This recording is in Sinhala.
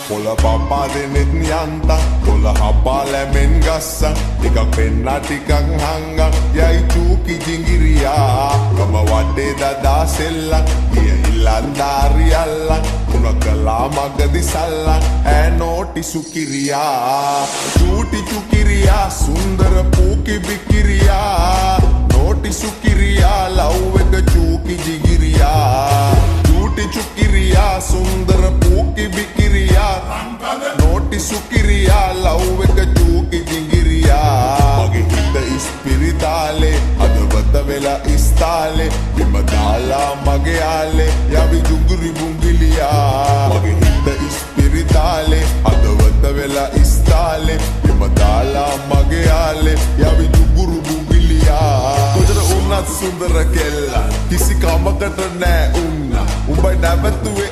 පොළ පපා දෙනෙත් යන්තම් පොළ හපා ලැමෙන් ගස්සම් ටිකක් පෙන්න ටිකක් හංගම් යයි චූකි ජිංගිරියා කම වටේ දදා සෙල්ලම් ගිය ඉල්ලන්දාරියල්ලම් උනකලා මගදි සල්ලම් ඈ නෝටි සුකිරියා චූටි චුකිරියා සුන්දර පූකි බිකිරියා නෝටි සුකිරියා ලව් එක චූකි ජිගිරියා චූටි චුකිරියා සුන්දර පූකි බිකිරියා නෝටි සුකිරියා ලව් එක චූකි ජිගිරියා මගේ හිත ඉස්පිරිතාලේ හදවත වෙලා ඉස්තාලේ බිම දාලා මගේ යාලේ යවි ජුගුරි බුංගිලියා මගේ හිත ඉස්පිරිතාලේ හදවත වෙලා ඉස්තාලේ බිම දාලා මගේ යාලේ යවි ජුගුරු බුංගිලියා කොතන උන්නත් සුන්දර කෙල්ල කිසි කමකට නෑ උන්න උඹ නැවතුවේ